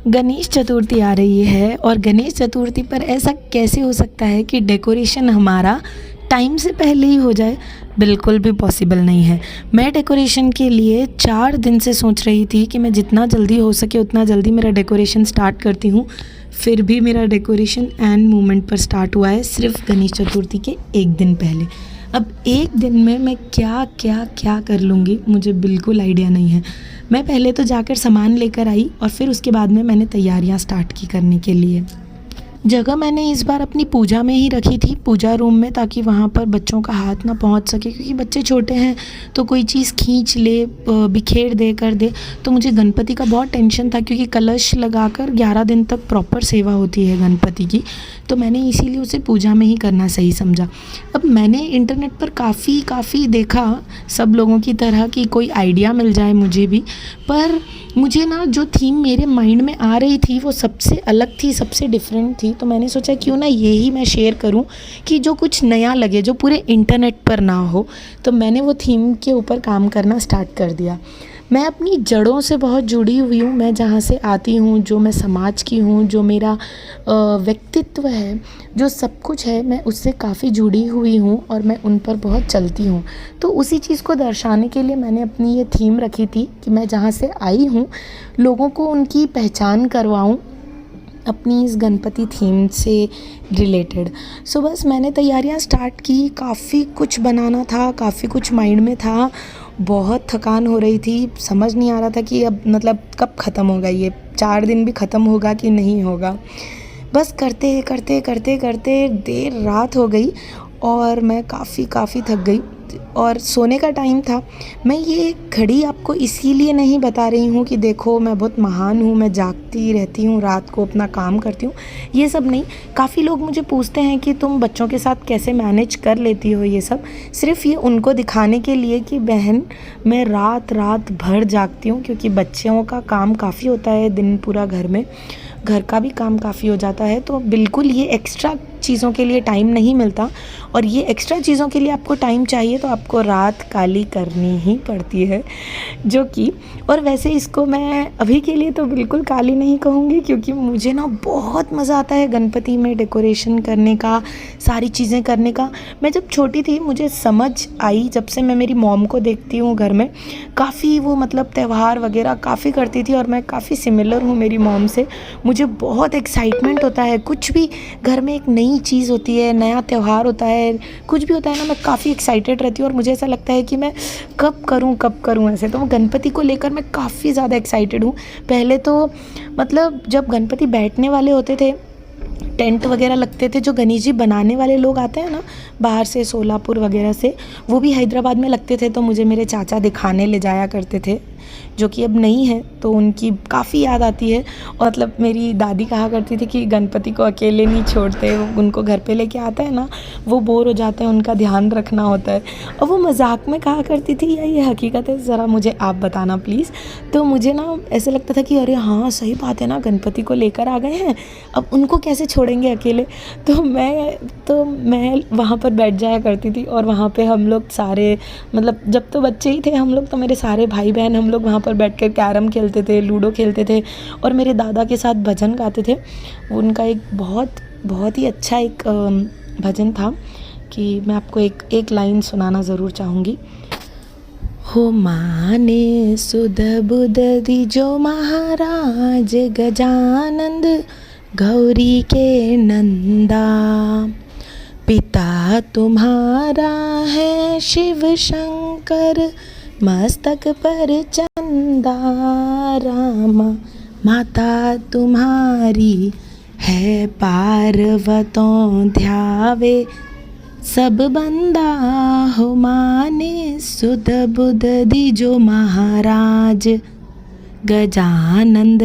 गणेश चतुर्थी आ रही है और गणेश चतुर्थी पर ऐसा कैसे हो सकता है कि डेकोरेशन हमारा टाइम से पहले ही हो जाए। बिल्कुल भी पॉसिबल नहीं है। मैं डेकोरेशन के लिए 4 दिन से सोच रही थी कि मैं जितना जल्दी हो सके उतना जल्दी मेरा डेकोरेशन स्टार्ट करती हूँ। फिर भी मेरा डेकोरेशन एंड मोमेंट पर स्टार्ट हुआ है, सिर्फ गणेश चतुर्थी के एक दिन पहले। अब एक दिन में मैं क्या क्या क्या कर लूँगी मुझे बिल्कुल आइडिया नहीं है। मैं पहले तो जाकर सामान लेकर आई और फिर उसके बाद में मैंने तैयारियां स्टार्ट की करने के लिए। जगह मैंने इस बार अपनी पूजा में ही रखी थी, पूजा रूम में, ताकि वहाँ पर बच्चों का हाथ ना पहुँच सके, क्योंकि बच्चे छोटे हैं तो कोई चीज़ खींच ले, बिखेर दे, कर दे। तो मुझे गणपति का बहुत टेंशन था, क्योंकि कलश लगाकर 11 दिन तक प्रॉपर सेवा होती है गणपति की, तो मैंने इसीलिए उसे पूजा में ही करना सही समझा। अब मैंने इंटरनेट पर काफ़ी देखा सब लोगों की तरह कि कोई आइडिया मिल जाए मुझे भी, पर मुझे ना जो थीम मेरे माइंड में आ रही थी वो सबसे अलग थी, सबसे डिफरेंट थी। तो मैंने सोचा क्यों ना यही मैं शेयर करूं कि जो कुछ नया लगे, जो पूरे इंटरनेट पर ना हो। तो मैंने वो थीम के ऊपर काम करना स्टार्ट कर दिया। मैं अपनी जड़ों से बहुत जुड़ी हुई हूँ, मैं जहाँ से आती हूँ, जो मैं समाज की हूँ, जो मेरा व्यक्तित्व है, जो सब कुछ है, मैं उससे काफ़ी जुड़ी हुई हूँ और मैं उन पर बहुत चलती हूँ। तो उसी चीज़ को दर्शाने के लिए मैंने अपनी ये थीम रखी थी कि मैं जहाँ से आई हूँ लोगों को उनकी पहचान करवाऊँ अपनी इस गणपति थीम से रिलेटेड। सो बस मैंने तैयारियां स्टार्ट की, काफ़ी कुछ बनाना था, काफ़ी कुछ माइंड में था, बहुत थकान हो रही थी, समझ नहीं आ रहा था कि अब मतलब कब ख़त्म होगा, ये 4 दिन भी ख़त्म होगा कि नहीं होगा। बस करते करते करते करते देर रात हो गई और मैं काफ़ी थक गई और सोने का टाइम था। मैं ये घड़ी आपको इसीलिए नहीं बता रही हूँ कि देखो मैं बहुत महान हूँ, मैं जागती रहती हूँ, रात को अपना काम करती हूँ, ये सब नहीं। काफ़ी लोग मुझे पूछते हैं कि तुम बच्चों के साथ कैसे मैनेज कर लेती हो ये सब। सिर्फ ये उनको दिखाने के लिए कि बहन मैं रात भर जागती हूँ, क्योंकि बच्चों का काम काफ़ी होता है, दिन पूरा घर में, घर का भी काम काफ़ी हो जाता है। तो बिल्कुल ये एक्स्ट्रा चीज़ों के लिए टाइम नहीं मिलता, और ये एक्स्ट्रा चीज़ों के लिए आपको टाइम चाहिए तो आपको रात काली करनी ही पड़ती है, जो कि, और वैसे इसको मैं अभी के लिए तो बिल्कुल काली नहीं कहूँगी, क्योंकि मुझे ना बहुत मज़ा आता है गणपति में डेकोरेशन करने का, सारी चीज़ें करने का। मैं जब छोटी थी मुझे समझ आई, जब से मैं मेरी मॉम को देखती हूँ घर में, काफ़ी वो मतलब त्यौहार वगैरह काफ़ी करती थी और मैं काफ़ी सिमिलर हूँ मेरी मॉम से। मुझे बहुत एक्साइटमेंट होता है, कुछ भी घर में एक नई चीज़ होती है, नया त्यौहार होता है, कुछ भी होता है ना, मैं काफ़ी एक्साइटेड रहती हूँ और मुझे ऐसा लगता है कि मैं कब करूँ ऐसे। तो गणपति को लेकर मैं काफ़ी ज़्यादा एक्साइटेड हूँ। पहले तो मतलब जब गणपति बैठने वाले होते थे, टेंट वगैरह लगते थे, जो गणेश जी बनाने वाले लोग आते हैं ना बाहर से, सोलापुर वगैरह से, वो भी हैदराबाद में लगते थे, तो मुझे मेरे चाचा दिखाने ले जाया करते थे, जो कि अब नहीं है, तो उनकी काफ़ी याद आती है। और मतलब मेरी दादी कहा करती थी कि गणपति को अकेले नहीं छोड़ते, उनको घर पे लेके आता है ना, वो बोर हो जाते हैं, उनका ध्यान रखना होता है। और वो मजाक में कहा करती थी या ये हकीकत है, ज़रा मुझे आप बताना प्लीज़। तो मुझे ना ऐसे लगता था कि अरे हाँ सही बात है ना, गणपति को लेकर आ गए हैं, अब उनको कैसे छोड़ेंगे अकेले। तो मैं वहाँ पर बैठ जाया करती थी और वहाँ पे हम लोग सारे, मतलब जब तो बच्चे ही थे हम लोग, तो मेरे सारे भाई बहन, हम लोग वहाँ पर बैठकर कैरम खेलते थे, लूडो खेलते थे और मेरे दादा के साथ भजन गाते थे। उनका एक बहुत ही अच्छा एक भजन था कि मैं आपको एक लाइन सुनाना ज़रूर चाहूँगी। हो माने सुध बुध दिजो महाराज, गजानंद गौरी के नंदा, पिता तुम्हारा है शिव शंकर, मस्तक पर चंदा रामा, माता तुम्हारी है पार्वतों ध्यावे सब बंदा, हो माने सुध बुध दिजो महाराज, गजानंद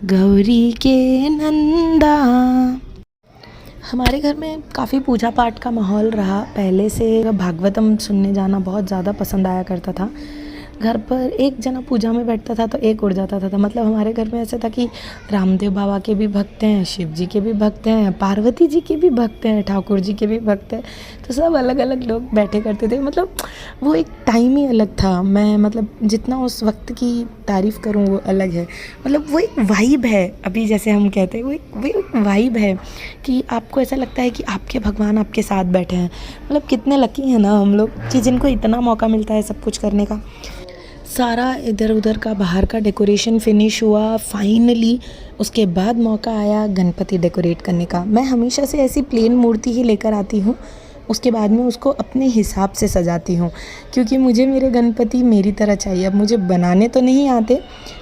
गौरी के नंदा। हमारे घर में काफ़ी पूजा पाठ का माहौल रहा पहले से। भागवतम सुनने जाना बहुत ज़्यादा पसंद आया करता था। घर पर एक जना पूजा में बैठता था तो एक उड़ जाता था, मतलब हमारे घर में ऐसा था कि रामदेव बाबा के भी भक्त हैं, शिव जी के भी भक्त हैं, पार्वती जी के भी भक्त हैं, ठाकुर जी के भी भक्त हैं, तो सब अलग अलग लोग बैठे करते थे। मतलब वो एक टाइम ही अलग था। मैं मतलब जितना उस वक्त की तारीफ़ करूँ वो अलग है। मतलब वो एक वाइब है, अभी जैसे हम कहते हैं वो एक वाइब है कि आपको ऐसा लगता है कि आपके भगवान आपके साथ बैठे हैं। मतलब कितने लकी हैं ना हम लोग कि जिनको इतना मौका मिलता है सब कुछ करने का। सारा इधर उधर का बाहर का डेकोरेशन फिनिश हुआ फाइनली। उसके बाद मौका आया गणपति डेकोरेट करने का। मैं हमेशा से ऐसी प्लेन मूर्ति ही लेकर आती हूँ, उसके बाद में उसको अपने हिसाब से सजाती हूँ, क्योंकि मुझे मेरे गणपति मेरी तरह चाहिए। अब मुझे बनाने तो नहीं आते,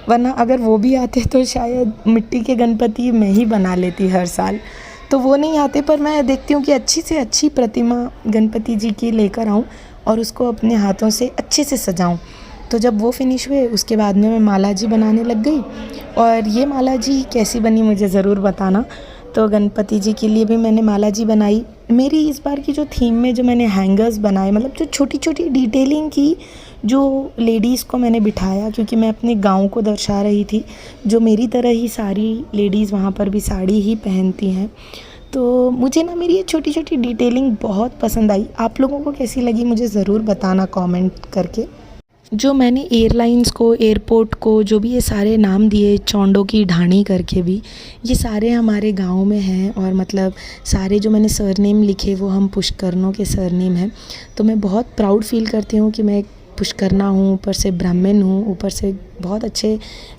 वरना अगर वो भी आते तो शायद मिट्टी के गणपति मैं ही बना लेती हर साल। तो वो नहीं आते, पर मैं देखती हूँ कि अच्छी से अच्छी प्रतिमा गणपति जी की लेकर आऊँ और उसको अपने हाथों से अच्छे से सजाऊँ। तो जब वो फिनिश हुए उसके बाद में मैं माला जी बनाने लग गई। और ये माला जी कैसी बनी मुझे ज़रूर बताना। तो गणपति जी के लिए भी मैंने माला जी बनाई। मेरी इस बार की जो थीम में जो मैंने हैंगर्स बनाए, मतलब जो छोटी छोटी डिटेलिंग की, जो लेडीज़ को मैंने बिठाया, क्योंकि मैं अपने गांव को दर्शा रही थी। जो मेरी तरह ही सारी लेडीज़ वहाँ पर भी साड़ी ही पहनती हैं। तो मुझे ना मेरी ये छोटी छोटी डिटेलिंग बहुत पसंद आई। आप लोगों को कैसी लगी मुझे ज़रूर बताना कमेंट करके। जो मैंने एयरलाइंस को, एयरपोर्ट को, जो भी ये सारे नाम दिए, चौंडों की ढाणी करके भी, ये सारे हमारे गांव में हैं। और मतलब सारे जो मैंने सरनेम लिखे वो हम पुष्करणों के सरनेम हैं। तो मैं बहुत प्राउड फील करती हूँ कि मैं पुष्करना हूँ, ऊपर से ब्राह्मण हूँ, ऊपर से बहुत अच्छे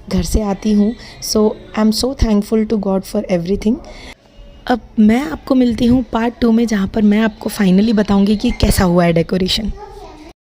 घर से आती हूँ। So I am so thankful to God for everything. अब मैं आपको मिलती हूँ पार्ट 2 में, जहाँ पर मैं आपको फाइनली बताऊँगी कि कैसा हुआ है डेकोरेशन।